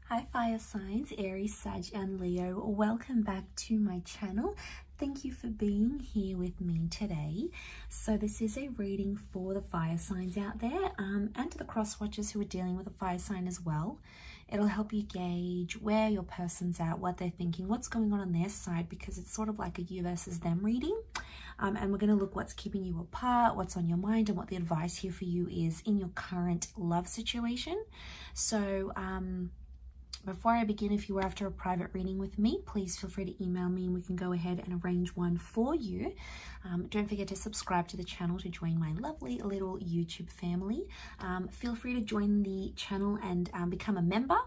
Hi fire signs, Aries, Sag and Leo. Welcome back to my channel. Thank you for being here with me today. So this is a reading for the fire signs out there and to the cross watchers who are dealing with a fire sign as well. It'll help you gauge where your person's at, what they're thinking, what's going on their side, because it's sort of like a you versus them reading. And we're going to look what's keeping you apart, what's on your mind, and what the advice here for you is in your current love situation. So before I begin, if you were after a private reading with me, please feel free to email me and we can go ahead and arrange one for you. Don't forget to subscribe to the channel to join my lovely little YouTube family. Feel free to join the channel and become a member.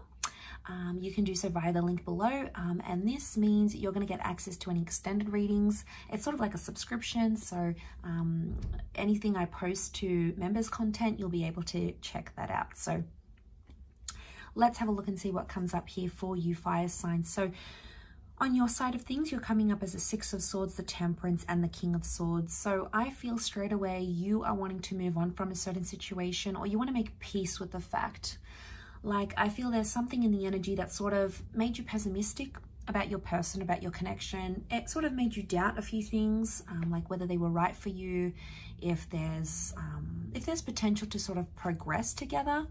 You can do so via the link below, and this means you're going to get access to any extended readings. It's sort of like a subscription, so anything I post to members content, you'll be able to check that out. So let's have a look and see what comes up here for you fire signs. So on your side of things, you're coming up as the Six of Swords, the Temperance, and the King of Swords. So I feel straight away you are wanting to move on from a certain situation, or you want to make peace with the fact. Like, I feel there's something in the energy that sort of made you pessimistic about your person, about your connection. It sort of made you doubt a few things, like whether they were right for you, if there's potential to sort of progress together.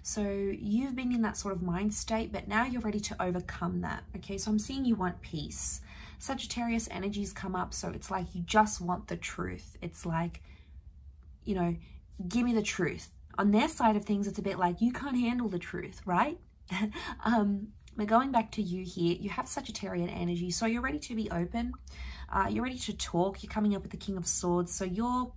So you've been in that sort of mind state, but now you're ready to overcome that. Okay, so I'm seeing you want peace. Sagittarius energies come up, so it's like you just want the truth. It's like, you know, give me the truth. On their side of things, it's a bit like you can't handle the truth, right? But going back to you here, you have Sagittarian energy, so you're ready to be open. You're ready to talk. You're coming up with the King of Swords, so your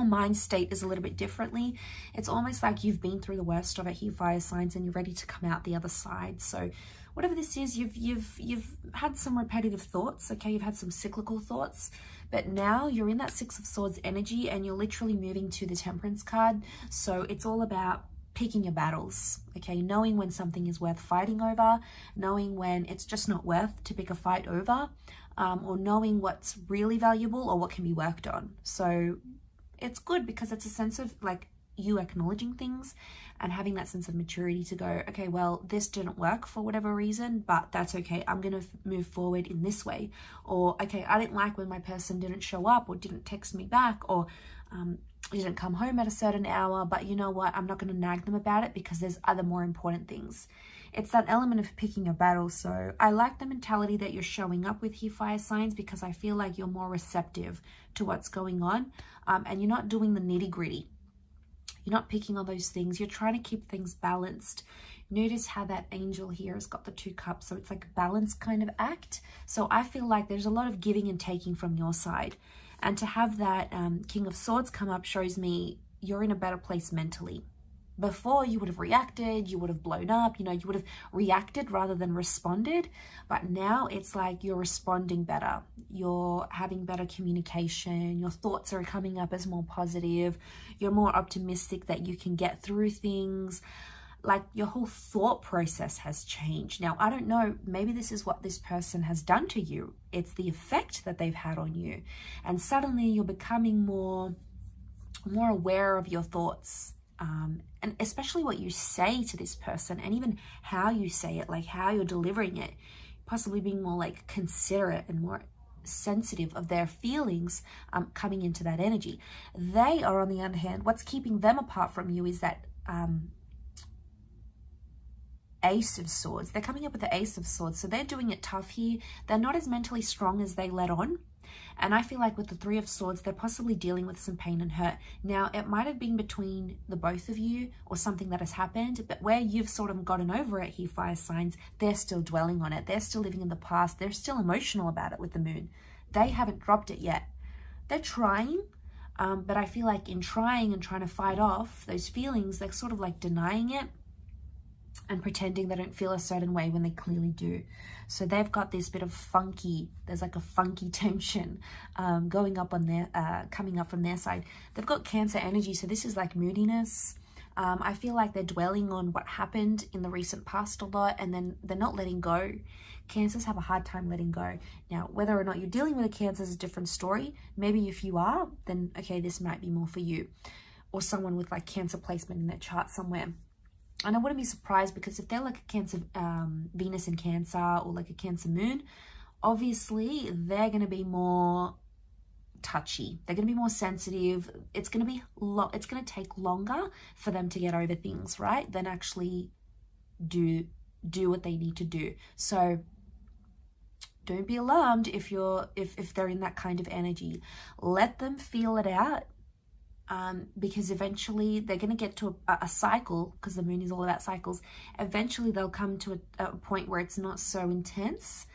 mind state is a little bit differently. It's almost like you've been through the worst of it here, fire signs, and you're ready to come out the other side. So whatever this is, you've had some repetitive thoughts, okay? You've had some cyclical thoughts, but now you're in that Six of Swords energy and you're literally moving to the Temperance card. So it's all about picking your battles, okay? Knowing when something is worth fighting over, knowing when it's just not worth to pick a fight over, or knowing what's really valuable or what can be worked on. So it's good because it's a sense of like you acknowledging things and having that sense of maturity to go, okay, well, this didn't work for whatever reason, but that's okay. I'm going to move forward in this way. Or, okay, I didn't like when my person didn't show up or didn't text me back or didn't come home at a certain hour, but you know what? I'm not going to nag them about it because there's other more important things. It's that element of picking your battle. So I like the mentality that you're showing up with here, fire signs, because I feel like you're more receptive to what's going on, and you're not doing the nitty gritty. You're not picking on those things. You're trying to keep things balanced. Notice how that angel here has got the 2 cups. So it's like a balanced kind of act. So I feel like there's a lot of giving and taking from your side. And to have that King of Swords come up shows me you're in a better place mentally. Before, you would have reacted, you would have blown up, you know, you would have reacted rather than responded. But now it's like you're responding better. You're having better communication. Your thoughts are coming up as more positive. You're more optimistic that you can get through things. Like your whole thought process has changed. Now, I don't know, maybe this is what this person has done to you. It's the effect that they've had on you. And suddenly you're becoming more aware of your thoughts. And especially what you say to this person and even how you say it, like how you're delivering it, possibly being more like considerate and more sensitive of their feelings coming into that energy. They are, on the other hand, what's keeping them apart from you is that Ace of Swords. They're coming up with the Ace of Swords, so they're doing it tough here. They're not as mentally strong as they let on. And I feel like with the 3 of Swords, they're possibly dealing with some pain and hurt. Now, it might have been between the both of you or something that has happened, but where you've sort of gotten over it here, fire signs, they're still dwelling on it. They're still living in the past. They're still emotional about it with the moon. They haven't dropped it yet. They're trying, but I feel like in trying and trying to fight off those feelings, they're sort of like denying it and pretending they don't feel a certain way when they clearly do. So they've got this bit of funky, there's like a funky tension going up on their, coming up from their side. They've got Cancer energy, so this is like moodiness. I feel like they're dwelling on what happened in the recent past a lot, and then they're not letting go. Cancers have a hard time letting go. Now, whether or not you're dealing with a Cancer is a different story. Maybe if you are, then okay, this might be more for you. Or someone with like Cancer placement in their chart somewhere. And I wouldn't be surprised, because if they're like a Cancer, Venus in Cancer, or like a Cancer moon, obviously they're going to be more touchy. They're going to be more sensitive. It's going to be it's going to take longer for them to get over things, right, than actually do what they need to do. So don't be alarmed if they're in that kind of energy. Let them feel it out, because eventually they're going to get to a cycle, because the moon is all about cycles. Eventually they'll come to a point where it's not so intense.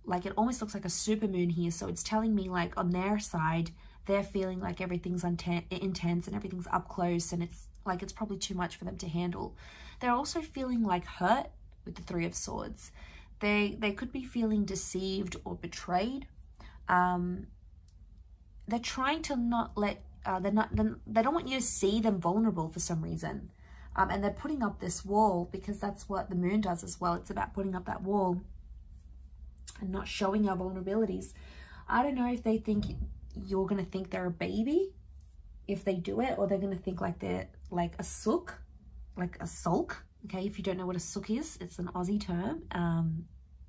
Like it almost looks like a super moon here. So it's telling me like on their side, they're feeling like everything's intense and everything's up close, and it's like it's probably too much for them to handle. They're also feeling like hurt with the Three of Swords. They could be feeling deceived or betrayed. They're trying to not let, they don't want you to see them vulnerable for some reason. And they're putting up this wall, because that's what the moon does as well. It's about putting up that wall and not showing our vulnerabilities. I don't know if they think you're going to think they're a baby if they do it, or they're going to think like they're like a sook, like a sulk. Okay, if you don't know what a sook is, it's an Aussie term,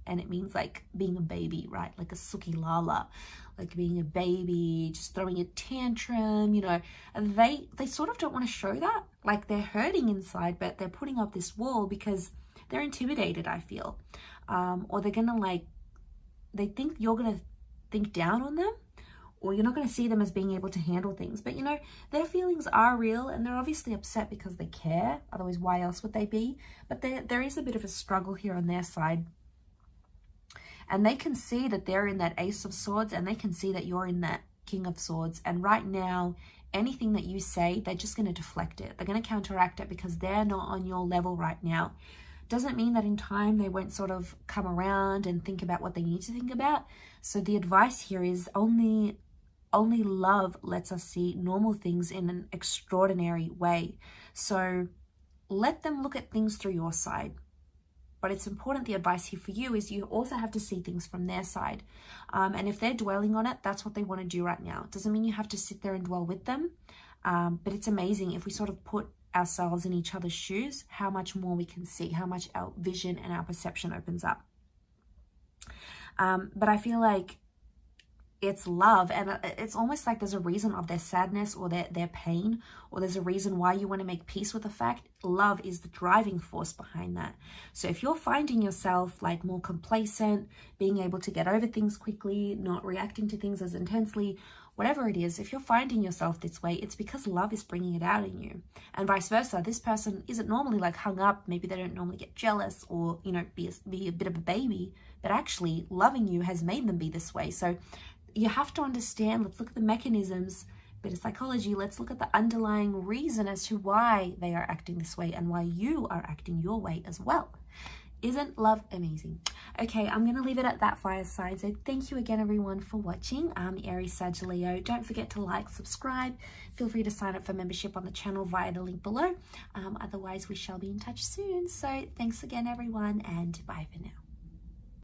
and it means like being a baby, right? Like a sookie lala, like being a baby, just throwing a tantrum, you know. And they sort of don't want to show that, like they're hurting inside, but they're putting up this wall because they're intimidated, I feel, or they're gonna like, they think you're gonna think down on them, or you're not going to see them as being able to handle things. But, you know, their feelings are real, and they're obviously upset because they care. Otherwise, why else would they be? But there is a bit of a struggle here on their side. And they can see that they're in that Ace of Swords, and they can see that you're in that King of Swords. And right now, anything that you say, they're just going to deflect it. They're going to counteract it because they're not on your level right now. Doesn't mean that in time they won't sort of come around and think about what they need to think about. So the advice here is only love lets us see normal things in an extraordinary way. So let them look at things through your side. But it's important, the advice here for you is you also have to see things from their side. And if they're dwelling on it, that's what they want to do right now. It doesn't mean you have to sit there and dwell with them. But it's amazing if we sort of put ourselves in each other's shoes, how much more we can see, how much our vision and our perception opens up. But I feel like it's love, and it's almost like there's a reason of their sadness or their pain, or there's a reason why you want to make peace with the fact. Love is the driving force behind that. So if you're finding yourself like more complacent, being able to get over things quickly, not reacting to things as intensely, whatever it is, if you're finding yourself this way, it's because love is bringing it out in you. And vice versa, this person isn't normally like hung up, maybe they don't normally get jealous or, you know, be a bit of a baby, but actually loving you has made them be this way. So you have to understand, let's look at the mechanisms, bit of psychology, let's look at the underlying reason as to why they are acting this way and why you are acting your way as well. Isn't love amazing? Okay, I'm going to leave it at that, fire sign. So thank you again, everyone, for watching. Aries, Sag, Leo. Don't forget to like, subscribe. Feel free to sign up for membership on the channel via the link below. Otherwise, we shall be in touch soon. So thanks again, everyone, and bye for now.